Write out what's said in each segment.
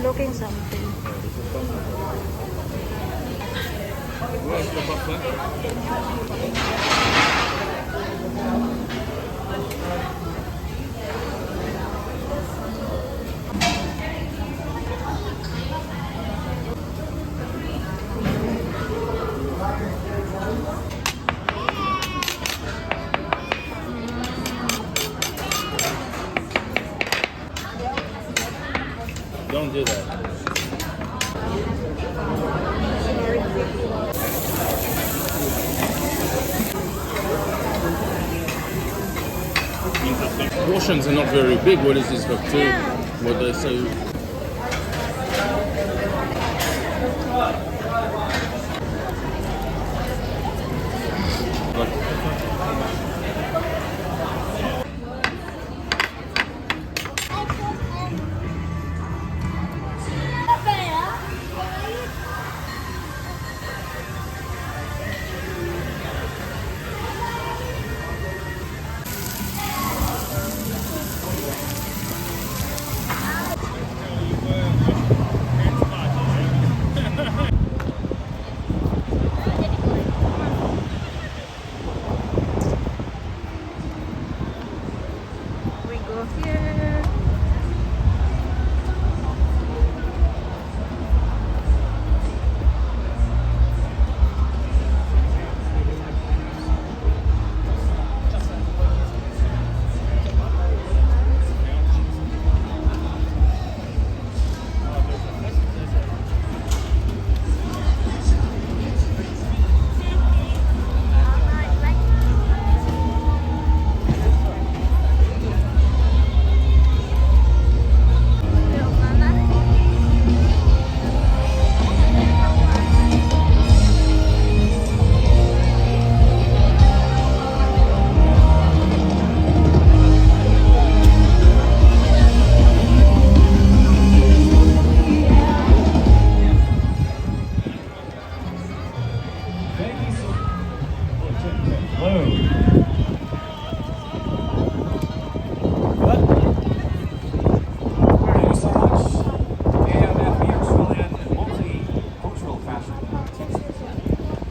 looking something. Where's the buffet? Don't do that. Portions are not very big. What is this for two? Yeah. What they say? We go here.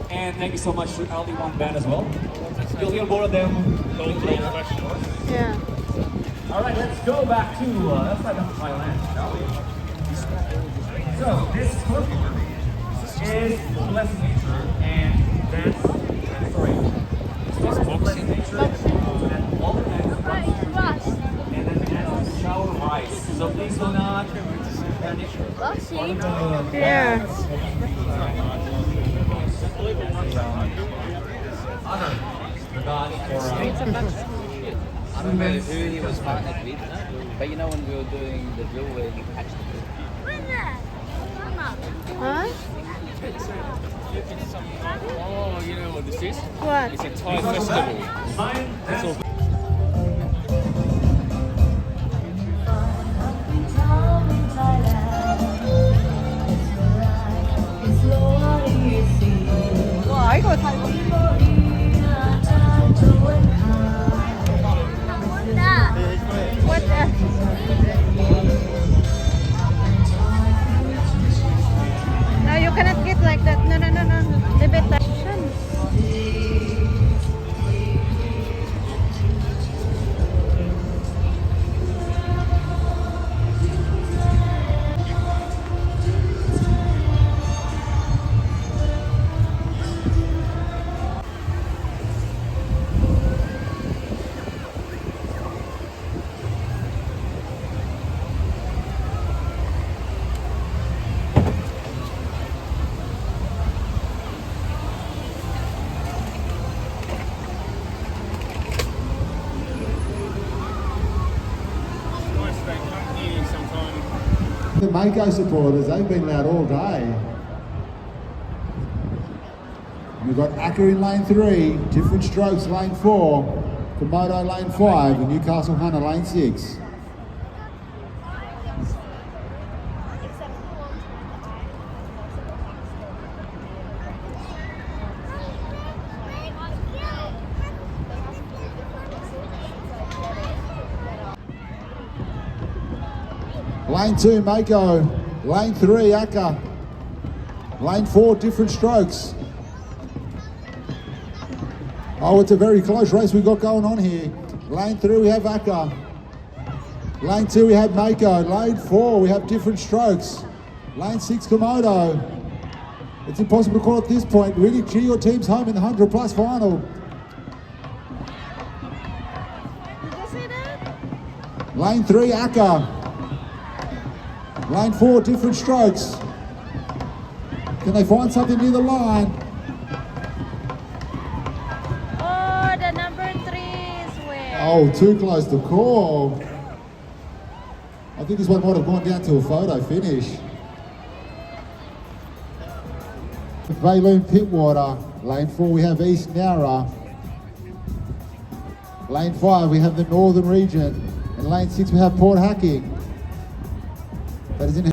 And thank you so much to LD1 Band as well. You'll hear more of them going later. Yeah. All right, let's go back to Thailand, shall we? So this tour is Blessed Nature, and that's Blessed Nature and all the next and then that's shower rice. So please do not panic. Yeah. Honor the God for I don't know who he was partnered with, but you know when we were doing the drill where he catch the fish. Huh? Oh, you know what this is? What? It's a Thai festival. It's all Wow, 이거 다 What the? No, you cannot get like that. No, no, no, no. Leave it like that. nice. They come here sometime. The Mako supporters, they've been loud all day. We've got Acker in lane 3, Different Strokes lane 4, Komodo lane 5, and Newcastle Hunter lane 6. Lane 2, Mako. Lane 3, Akka. Lane 4, different strokes. Oh, it's a very close race we've got going on here. Lane 3, we have Akka. Lane 2, we have Mako. Lane 4, we have different strokes. Lane 6, Komodo. It's impossible to call at this point. Really cheer your teams home in the 100 plus final. Did you see that? Lane 3, Akka. Lane 4, different strokes. Can they find something near the line? Oh, the number 3 is where? Oh, too close to call. I think this one might have gone down to a photo finish. Valoon Pitwater. Lane 4 we have East Nowra. Lane 5 we have the Northern Region. And lane 6 we have Port Hacking. That is in.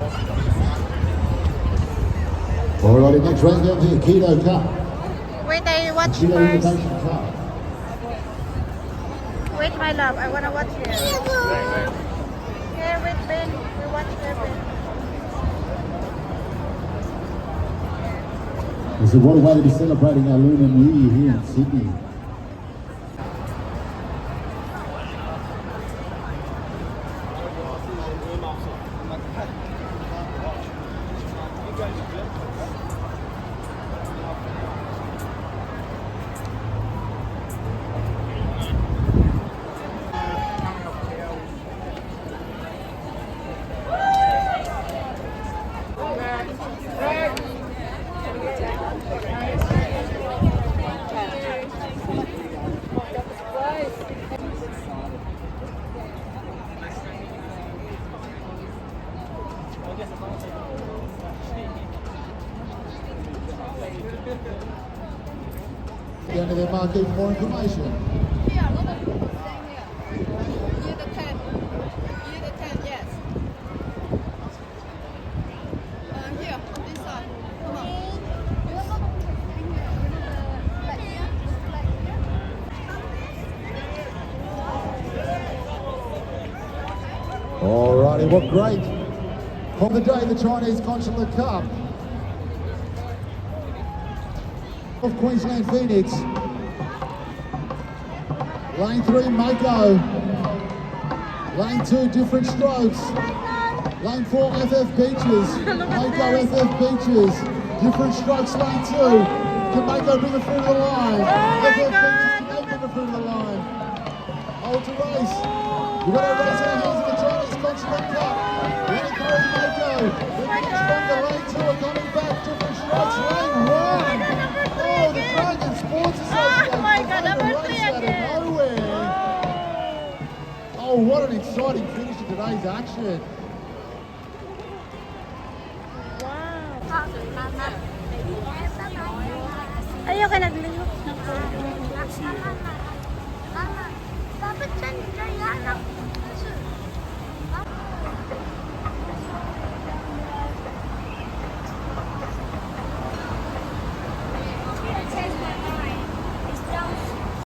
Alrighty, next race down here, Keto Cup. Wait, I watch Keto first. Invitation Cup. Wait, my love, I wanna watch here. Here with Ben, we watch here, Ben. This is what a way to be celebrating our Lunar New Year here in Sydney. Down to their marquee for more information. Here, look at staying here. Year the 10. Year the 10, yes. Here, this side. Come on. Alrighty, what great. On the day, the Chinese Consulate Cup. Of Queensland Phoenix. Lane 3, Mako. Lane 2, different strokes. Lane 4, FF Beaches. Mako, FF Beaches. Different strokes, lane 2. Can Mako bring it through the line? FF Beaches, can they bring it through the line? Oh, it's a race. We've got a race in our hands in the Chinese Consulate Cup. Lane 3, Mako. They're getting stronger. Lane 2 are coming back. Different strokes. Lane 1. Oh, the Dragon Sports Association. Oh my God, number 3 Out of again. nowhere. Oh, what an exciting finish to today's action. Ayaw ka naglihok na po. Dapat dyan, dyan,